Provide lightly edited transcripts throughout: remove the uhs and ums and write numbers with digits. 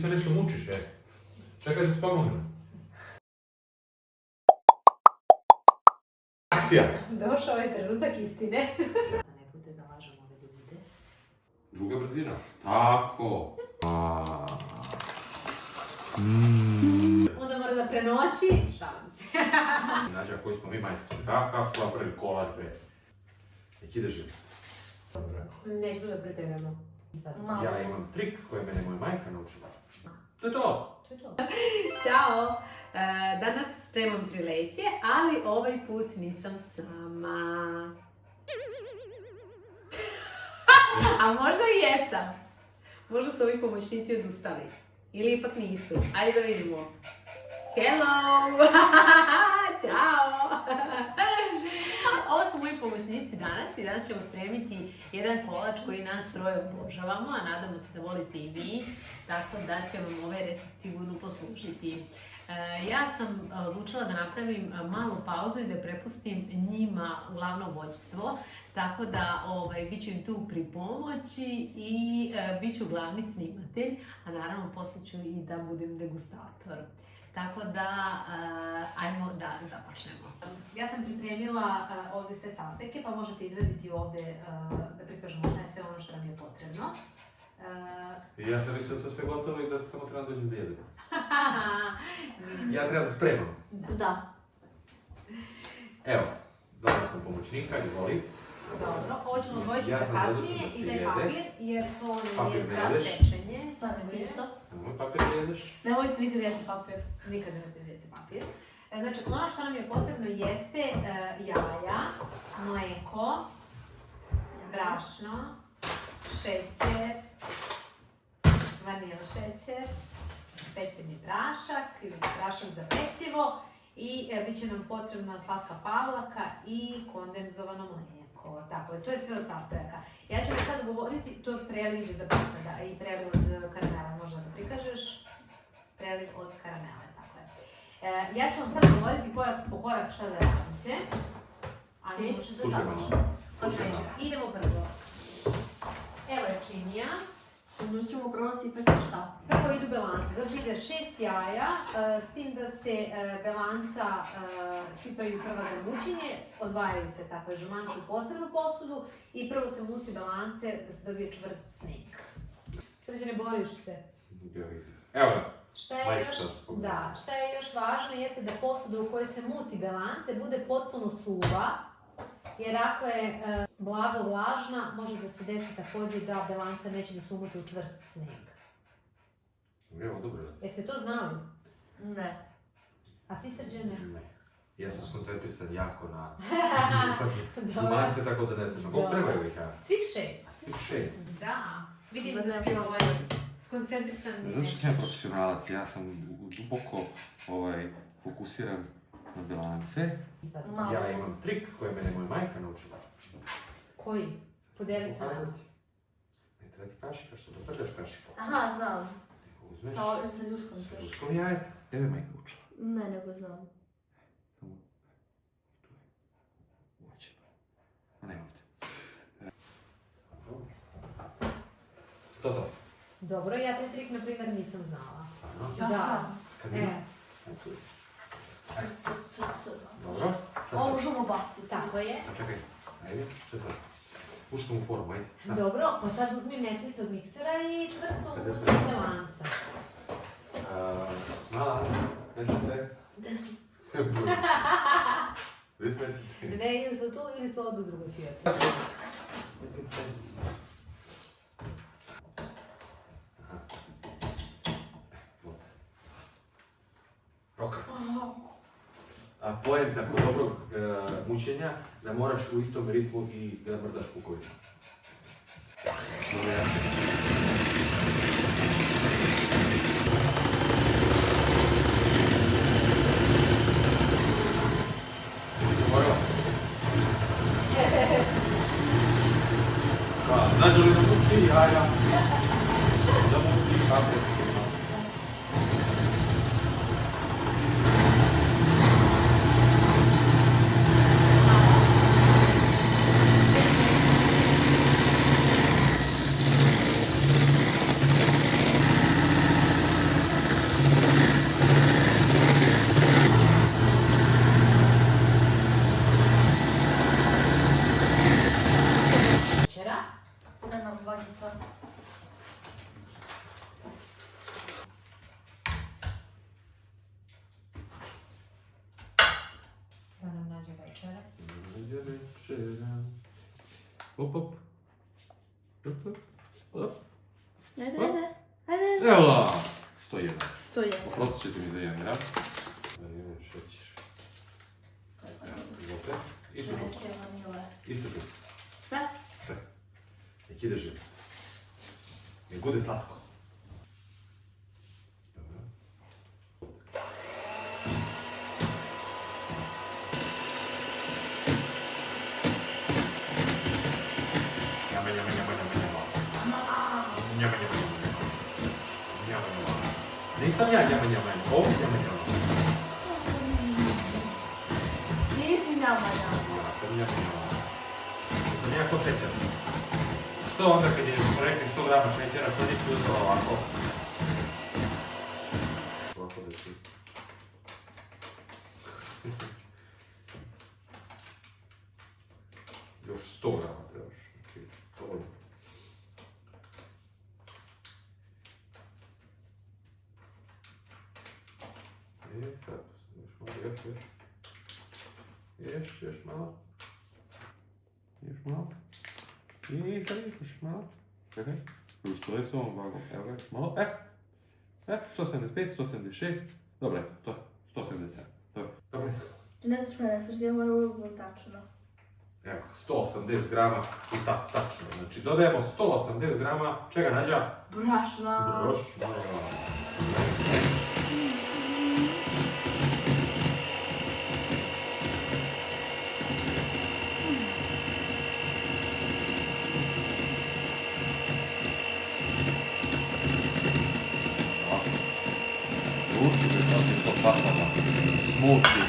se nešto mučiš, Čekaj da ti pomognem. Akcija! Došao je trenutak istine. Ne bude da lažemo ove ljude. Druga brzina. Tako. Onda mora da prenoći. Šalim se. Nađa, koji smo mi majstori. Kako pravi kolač, bre. Nek ide živ. Nećemo da pretjeramo. Ja imam trik koji mene moja majka naučila. To je to. Ćao! Danas spremam trileće, ali ovaj put nisam sama. A možda i jesam. Možda su ovi pomoćnici odustali. Ili ipak nisu. Ajde da vidimo. Hello! Ćao! Ovo su moji pomoćnici danas i danas ćemo spremiti jedan kolač koji nas troje obožavamo, a nadamo se da volite i vi, tako da će vam ovaj recept sigurno poslužiti. Ja sam odlučila da napravim malu pauzu i da prepustim njima glavno vođstvo, tako da bit ću im tu pri pomoći i bit ću glavni snimatelj, a naravno poslije ću i da budem degustator. Tako da, ajmo da započnemo. Ja sam pripremila ovdje sve sastojke, pa možete izvaditi ovdje da prikažemo šta je sve ono što nam je potrebno. I ja sam mislio da to sve gotovo i da samo treba dođem da jedem. Ja trebam spremam. Da. Evo, dobila sam pomoćnika, izvoli. Dobro, ovo ćemo odvojiti za kasnije i daj papir, jer to je za pečenje. Papir isto. Nemoj papir da jedeš. Nemojte nikad jesti papir. Nikad nemojte vidjeti papir. Znači, ono što nam je potrebno jeste jaja, mleko, brašno, šećer, vanil šećer, pecivni prašak ili prašak za pecivo i bit će nam potrebna slatka pavlaka i kondenzovano mlijeko. Tako je, to je sve od sastojaka. Ja ću vam sad govoriti, to je preliv za pizza i preliv od karamela, možda da prikažeš? Preliv od karamele, tako je. Ja ću vam sad govoriti korak po korak šta da radite. A mi možete da započnemo. Idemo prvo. Evo je činija. Onda ćemo prvo sipati šta? Prvo idu belance, znači ide 6 jaja, s tim da se belanca sipaju prva za mučenje, odvajaju se takve žumance u posebnu posudu i prvo se muti belance da se dobije čvrst snijeg. Sređene, boriš se? Evo ga. Šta je još važno jeste da posuda u kojoj se muti belance bude potpuno suva, jer ako je blago vlažna, može da se desi također da belanca neće da se umuti u čvrst snijeg. Evo, dobro. Jeste to znali? Ne. A ti, Srđene? Ne. Ja sam skoncentrisan jako na žumance, tako da ne slušam. Koliko trebaju ih, ja? Svih 6. Svih 6. Da. Vidim da si skoncentrisan. Znaš što sam ja profesionalac, ja sam duboko fokusiran na bilance. Ja imam trik koji mene moja majka naučila. Koji? Podeli sa nama. Ne treba ti kašika, što da prljaš kašika. Aha, znam. Uzmeš. Sa ljuskom Sa to. ljuskom jajeta. Tebe majka učila. Ne, nego znam. Samo tu je. Uoće. Ma nema ovdje. To. Dobro, ja taj trik, na primjer, nisam znala. Ja sam. Kad mi? Tu je. Dobro. Ovo možemo baciti. Tako je. Čekaj, ajde, što sad? Ušli smo u formu, ajde. Šta? Dobro, pa sad uzmi metlicu od miksera i čvrsto Gde u smo? belanca. Mala, metlice. Gde su? Gde su metlice? Ne, ili su tu ili su od u drugoj fijaci. Roka. A poenta kod dobrog mučenja da moraš u istom ritmu i da mrdaš kukovinu. Znaš li da muti jaja? Da muti kako? ide večera. Op, op. Op, op. Op. Ajde. Evo! 101. 101. Oprostit ćete mi za jedan grad. Vanilin šećer. Evo, izvolite. Isto tu. Neke vanile. Isto tu. Sve? Sve. Nek ide živ. Nek bude slatko. Dobro. Njama, njama, njama, njama, njama. Njama, njama, njama, njama. Njama, njama. Nisam ja njama, njama, njama. Ovo je njama, njama. Nisi njama. Ja sam njama, njama. Sam ja ko šećer. Što onda kad je rekli 100 grama šećera, što nisi uzela ovako? Ovako da ti... Još 100 grama trebaš. Znači, dovoljno. I sad, još malo, još malo. Još malo. I sad još malo. Čekaj. Još to je s ovom vagom. Evo ga, malo. 175, 176. Dobro, to je. 177. Dobro. Ne znaš mene, Sergej, mora uvijek biti tačno. Evo, 180 grama i tačno. Znači, dodajemo 180 grama, čega nađa? Brašna. Brašna. Ručite sad je to patada. Smuti.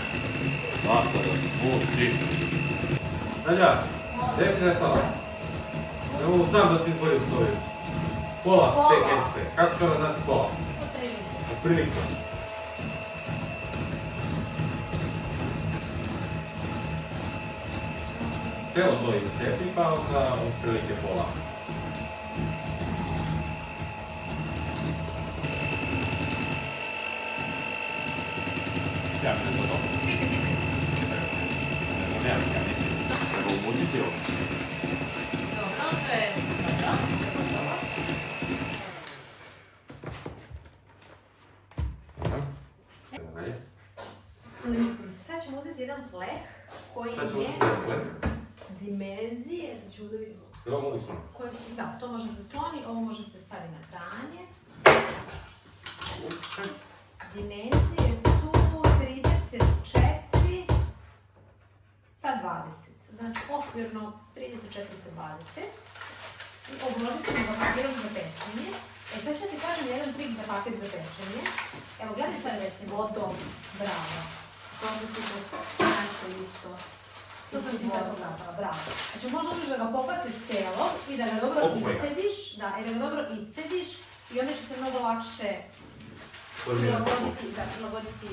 Patada, smuti. Nađa, gdje si nestala? Ne mogu sam da se izborim s ovim. Pola te keste. Kako ću ona znati pola? Otprilike. Cijelo to iscepi, pa onda otprilike pola. Ja mi ne to dobro. Ja mislim, treba umutiti ovo. Dobro, to je dobro. Dobro. Evo dalje. Sad ćemo uzeti jedan pleh koji Sad ćemo je uzeti jedan pleh. dimenzije, sad ćemo da vidimo Jer ovo mogu sloni. koje su, da, to može se sloni, ovo može se stavi na pranje. Dimenzije su 34 sa 20, znači okvirno 34 sa 20. I obložit ćemo ga papirom za pečenje. E sad ću ti kažem jedan trik za papir za pečenje. Evo gledaj sad recimo, gotovo, bravo. To bi ti nešto isto. To sam ti tako napravila, bravo. Znači možeš da ga popastiš cijelog i da ga dobro iscediš, da, i da ga dobro iscediš i onda će se mnogo lakše prilagoditi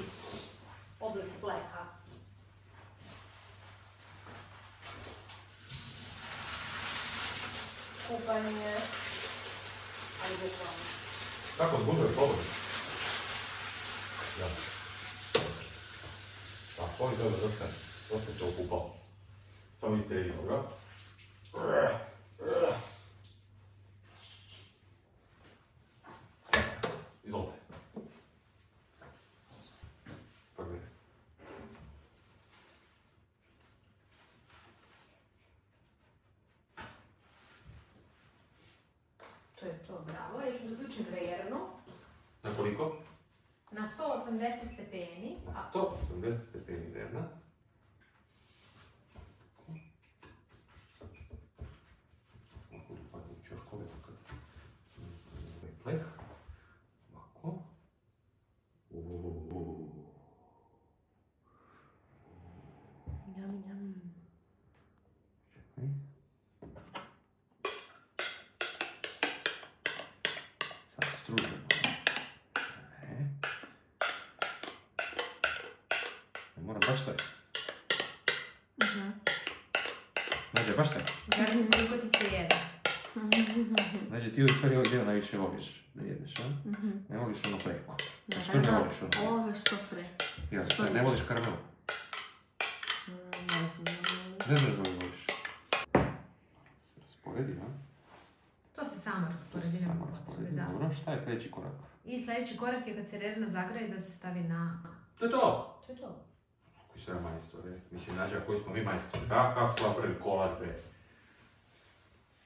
oblik pleha. Kupanje. Ali bukvalno. Kako zgužuje slobodno? Ja. Pa, ovo je dobro, dosta se okupao. Samo iscedimo ga. Izvolite. Pa gledaj. To je to, bravo. Ja ću zaključiti rejernu Na koliko? na 180 stepeni. Na 180 stepeni vremena. Ovako upadnu čoškove kad pleh. Ovako. Njam, njam. Čekaj. Sad stružemo. Moram baš sve. Nađe, baš sve. Znači koliko ti se jede. Znači ti u stvari ovaj dio najviše voliš da jedeš, a? Ne voliš ono preko. Što ne voliš ono? Ovo je što pre. Ja, ne voliš karamel? Ne znam. Ne znaš da voliš? Rasporedi, a? To se samo rasporedi, nema Samo potrebe, rasporedi. da. Dobro, šta je sljedeći korak? I sljedeći korak je kad se redno zagraje da se stavi na... To je to! To je to. Koji su ja majstore? Mislim, Nađa, koji smo mi majstori? Kako smo napravili kolač, bre?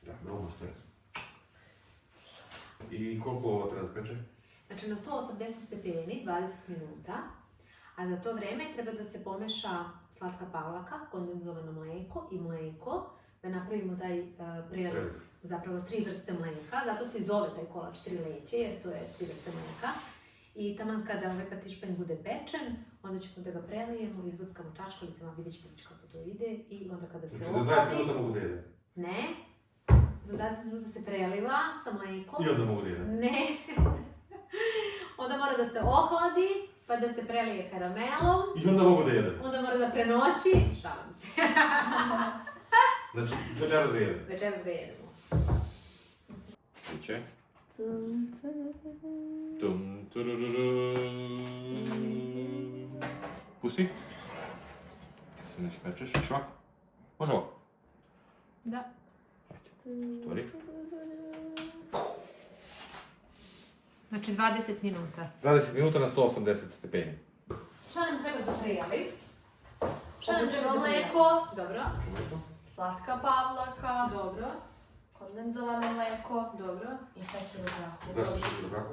Da, dobro ste. I koliko ovo treba skače? Znači na 180 stepeni, 20 minuta, a za to vrijeme treba da se pomeša slatka pavlaka, kondenzovano mlijeko i mlijeko, da napravimo taj preliv, zapravo 3 vrste mlijeka, zato se i zove taj kolač 3 leće, jer to je 3 vrste mlijeka. I taman kada ovaj patišpanj bude pečen, onda ćemo da ga prelijemo, izbockamo čaškalicama, vidjet ćete već kako to ide, i onda kada se Znači, za 20 ohladi... minuta mogu da jedem. Ne, za 20 minuta se preliva sa mlijekom. I onda mogu da jedem. Ne. Onda mora da se ohladi, pa da se prelije karamelom. I onda mogu da jedem. Onda mora da prenoći. Šalim se. Znači, večeras da jedem. Večeras ga jedemo. Biće. Tum, turururu. Pusti. Se ne spečeš, još ovako. Može ovako. Da. Otvori. Znači 20 minuta. 20 minuta na 180 stepeni. Šta nam treba za prijeliv? Obično mlijeko, Dobro. Čumaj to. slatka pavlaka, Dobro. kondenzovano mlijeko Dobro. i šećer u prahu. Zašto šećer u prahu?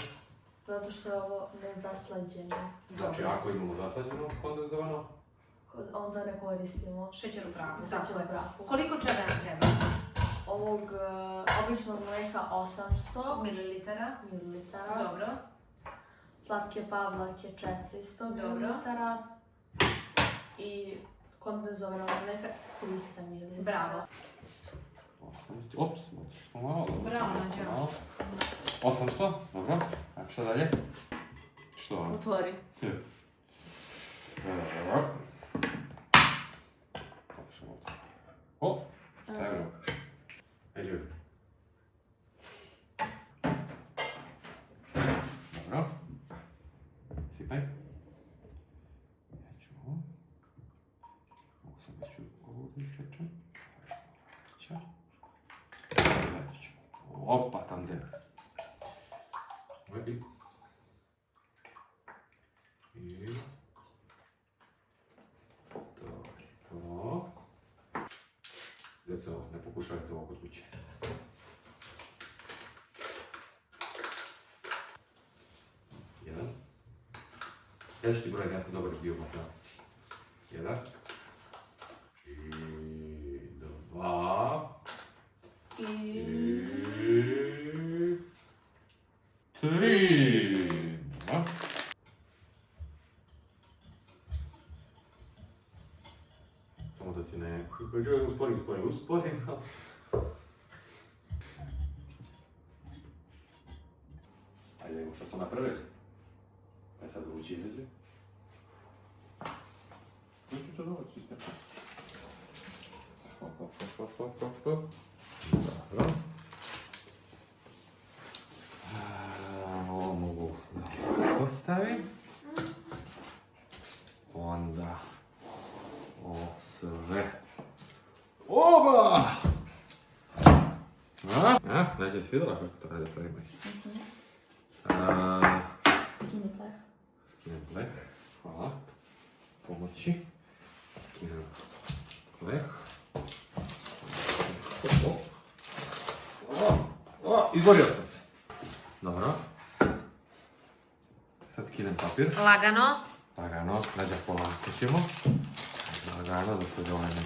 Zato što je ovo nezaslađeno. Znači, ako imamo zaslađeno, kondenzovano, Onda ne koristimo Šećer u prahu. šećer u prahu. Koliko čega nam treba? Ovog običnog mlijeka 800 Mililitara. ml. Dobro. Slatke pavlake 400 Dobro. ml. I kondenzovanog mlijeka 300 ml. Bravo. 800, ops, otišli smo malo, dobro. Bravo, Nađa. Malo. 800, dobro. A šta dalje? Što? Otvori. Dobro. Otišao ovdje. O, šta je bilo? Ajde, živi. Dobro. Sipaj. Ja ću ovo. Mogu sam već ovo izpečem. Ča. Zajedno ću. Opa, tandem. I... I... To. Djeco, ne pokušajte ovo kod kuće. Jedan. Ja ću ti brojati, ja sam dobar bio u matematici. Jedan. I dva. I tri. Dva. Samo da ti ne... Uspori. Ajde, vidimo što smo napravili. Pa sad vrući izađe. Što ću to doći ispred? Hop. Dobro. Ovo mogu da postavim. Onda... Ovo sve... Oba! Neće mi svidjela kako to radi pravimo isto. Skini pleh. Skinem pleh, hvala. Pomoći. Skinem pleh. Izborio sam se. Dobro. Sad skinem papir. Lagano. Lagano, Nađa polako ćemo. Lagano, zato je ovaj ne...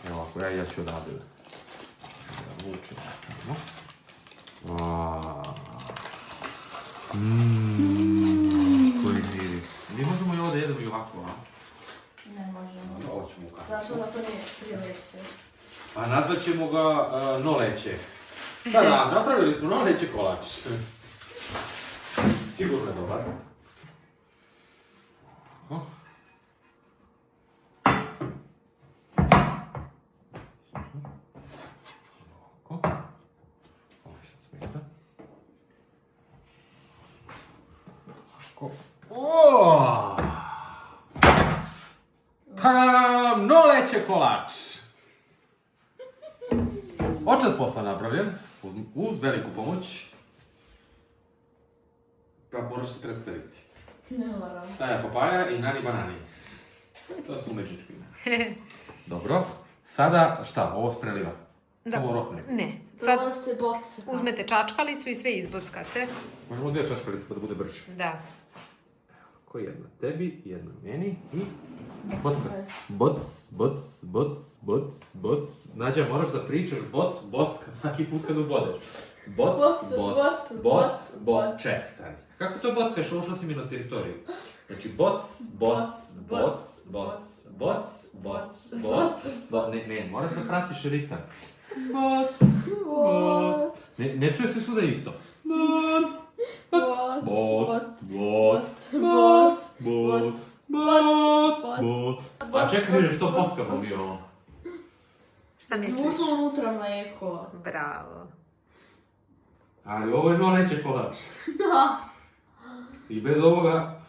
Evo ovako, ja ću odavde. Da vučem. Koji miris. Mi možemo i ovo da jedemo i ovako, a? Ne možemo. Ovo ćemo ukazati. Zašto da to nije prileće? A nazvat ćemo ga noleće. Da, napravili smo noleće kolač. Sigurno je dobar. Ovako. Ovo sad smeta. Ovako. Tada! vam noleće kolač. Očas posla napravljen, uz veliku pomoć. Pa moraš se predstaviti. Ne moram. Taja papaja i Nani banani. To su umetnički imena. Dobro, sada šta, ovo spreliva? Ovo rohne. Ne. Sad Sad se boca. uzmete čačkalicu i sve izbockate. Možemo 2 čaškalice pa da bude brže. Da. Ko jedna tebi, jedna meni i... Bocka. Boc, boc, boc, boc, boc. Nađa, moraš da pričaš boc, boc, svaki put kad ubodeš. Boc, Boc, boc, boc, boc, boc, boc. Ček, stani. Kako to bockaš? Ušla si mi na teritoriju. Znači, boc, boc, boc, boc, boc, boc, boc, boc. Ne, moraš da pratiš ritam. Boc, boc. Ne čuje se svuda isto. Boc. Boc, Boc, boc, boc, boc, boc, boc, boc. boc. A čekaj, vidim što bockamo mi ovo. Šta misliš? Ušlo unutra mlijeko. Bravo. Ali ovo je noleće kolač. Da. I bez ovoga...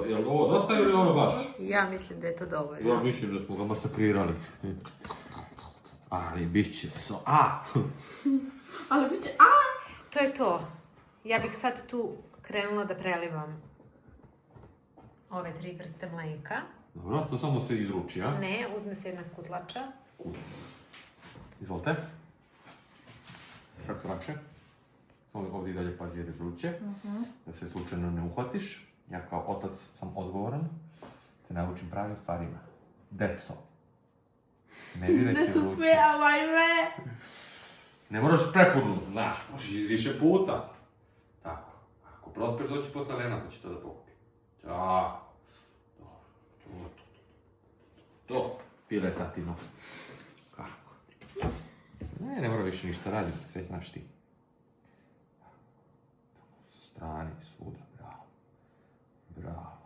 Je li ovo dosta ili ono baš? Ja mislim da je to dovoljno. Ja mislim da smo ga masakrirali. Ali bit će Ali bit će, To je to. Ja bih sad tu krenula da prelivam ove 3 vrste mlijeka. Dobro, to samo se izruči, a? Ne, uzme se jedna kutlača. Izvolite. Kako lakše? Samo ovdje i dalje pazi jer je vruće. Da se slučajno ne uhvatiš. Ja kao otac sam odgovoran. Te naučim pravim stvarima. Deco. Ne diraj ne ti se vruće. smijavaj me. Ne moraš prepuno, znaš, možeš iz više puta. Tako. Ako prospeš, doći posle Lena, pa će to da pokupi. Tako. To. Pile tatino. Kako? Ne mora više ništa raditi, sve znaš ti. Sa strane, svuda, bravo. Bravo.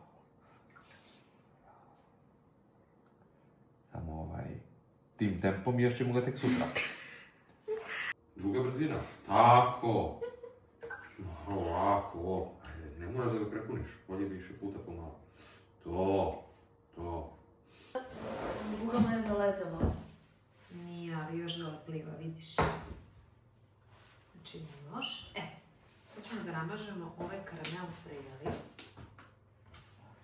Samo tim tempom još ćemo ga tek sutra. Druga brzina. Tako. Ovako. Ne moraš da ga prepuniš. Bolje više puta pomalo. To. Uglavnom je zaletelo. Nije, ali još dole pliva, vidiš. Znači, još. Sad ćemo da namažemo ovaj karamel frejali.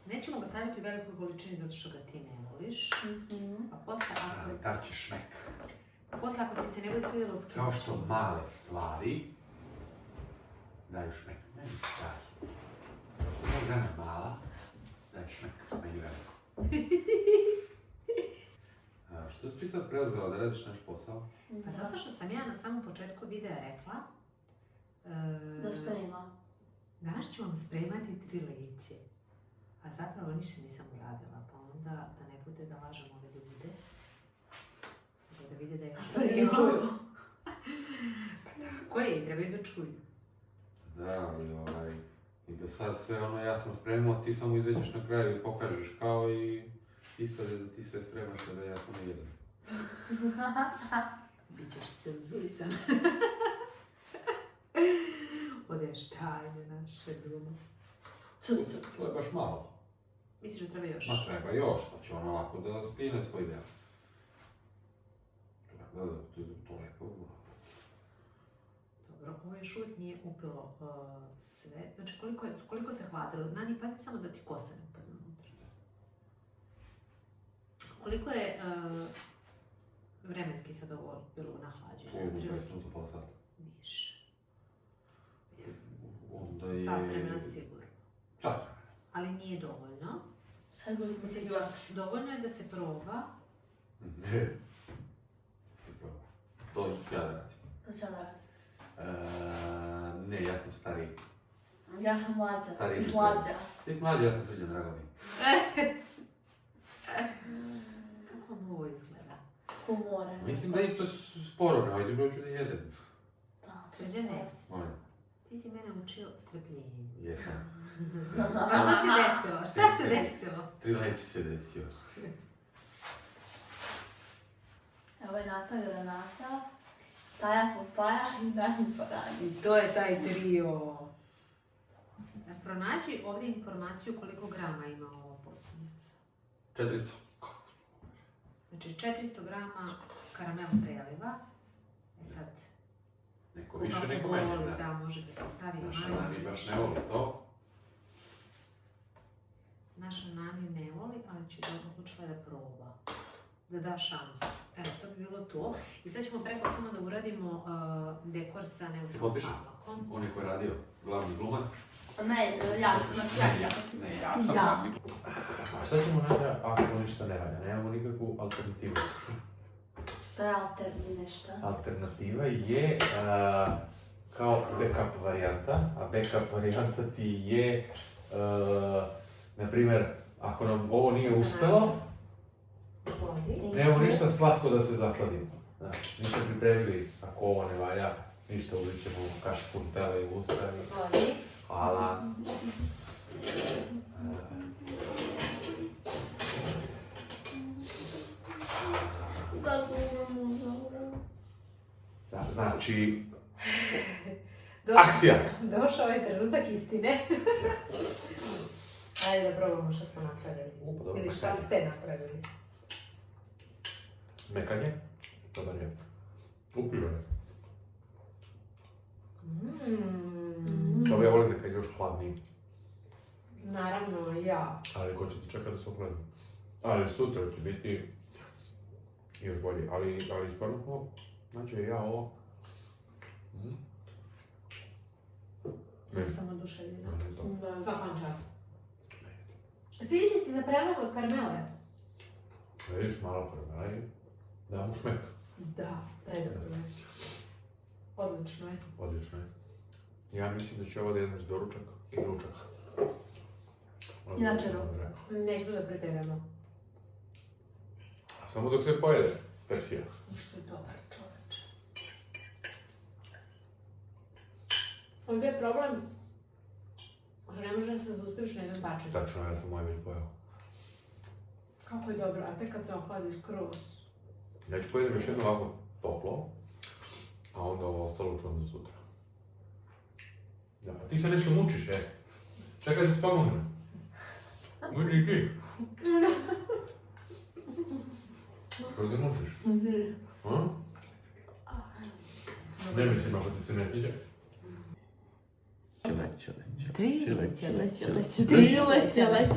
Nećemo ga staviti u velikoj količini zato što ga ti ne voliš. A posle ako... Da će šmek. Posle ako ti se ne bude svidjelo skinuti. Kao što male stvari daju šmek. Meni daj. Što žena mala, daj šmek. Meni veliko. Što si ti sad preuzela da radiš naš posao? Pa zato što sam ja na samom početku videa rekla... Da sprema. Danas ću vam spremati 3 leće. A zapravo ništa nisam uradila, pa onda da ne bude da lažem ove ljude. Da vide da je Stvari čuju. Koje i trebaju da čuju. Da, ali i da sad sve ja sam spremao, ti samo izađeš na kraju i pokažeš kao i ispade da ti sve spremaš, a da ja samo jedem. Bićeš cenzurisan. Odeš tajne naše dume. To je baš malo. Misliš da treba još? Ma treba još, pa će ona lako da spine svoj deo. Da, to lepo. Dobro, ovo još uvijek nije upilo sve. Znači, koliko se hladilo? Nani, pazi samo da ti kosa ne upadne unutra. Koliko je vremenski sad ovo bilo na hlađenju? 20 minuta, pola sata. Više. Onda je... Sat vremena sigurno. Sat vremena. Ali nije dovoljno. Sad ga Mislim, dovoljno je da se proba. Ne. To ja da radim. To će da radi. Ne, ja sam stariji. Ja sam mlađa. Stariji. Iz Lađa. Ti si mlađi, ja sam Srđan Dragovi. Kako vam ovo izgleda? Ko more. Mislim da isto sporo, ne, ajde doću da jedem. Da, Srđane, Molim. ti si mene učio strpljenju. Jesam. Pa šta se desilo? Šta se desilo? 3 leće se desio. Evo je Nata granata, Taja papaja i Nani banani. I to je taj trio. Pronađi ovdje informaciju koliko grama ima ova posunica. 400. Kako Znači 400 grama karamel preliva. E sad, Neko više, kako neko voli, manje. da, može da se stavi Naša manje. Nani baš ne voli to. Naša Nani ne voli, ali će da odlučila da proba. Da da šansu. Evo, to bi bilo to. I sad ćemo preko samo da uradimo dekor sa Si neutralnom potpišen? pavlakom. On je koji je radio, glavni glumac. Ne, ja sam, znači ja sam. Ne, ja sam. Ja. A šta ćemo Nadja ako ništa ne valja? Nemamo nikakvu alternativu. Šta je alterni nešto? Alternativa je kao backup varijanta, a backup varijanta ti je, na primjer, ako nam ovo nije uspelo, Slodi. nemamo ništa slatko da se zasladimo. Nismo pripremili, ako ovo ne valja, ništa uzet ćemo kašiku Nutelle i usta. Slodi. Hvala. Da, znači, akcija! Došao je trenutak istine. Ajde da probamo što smo napravili. Pa dobro, Ili šta mekanje. ste napravili. Mekanje? Dobar je. Upivo je. Ovo ja volim nekad još hladniji, Naravno, ja. ali ko će ti čekati da se ohladi. Ali sutra će biti još bolje, ali stvarno ovo, znači ja ovo... Ja sam oduševljena. Ne, Svakom času. Svidite se za predlog od karmele? vidiš malo prema i da mu šmek. Da, predobro je. Odlično je. Odlično je. Ja mislim da će ovo da jednaš doručak i ručak. Inače, Nećemo da pretjeramo. Samo dok se pojede Pepsija. Što je dobar čoveče. Ovdje je problem što ne može da se zaustaviš na jednom bačenu. Tačno, ja sam moje već pojeo. Kako je dobro, a tek kad se ohladi skroz. Ja ću pojedem još jedno ovako toplo, a onda ovo ostalo čuvam za sutra. Da, a ti se nešto mučiš, Čekaj da ti pomogne. Muči i ti. Kako se mučiš? A? Ne mislim ako ti se ne sviđa. Tri, čele, čele, čele, čele, čele.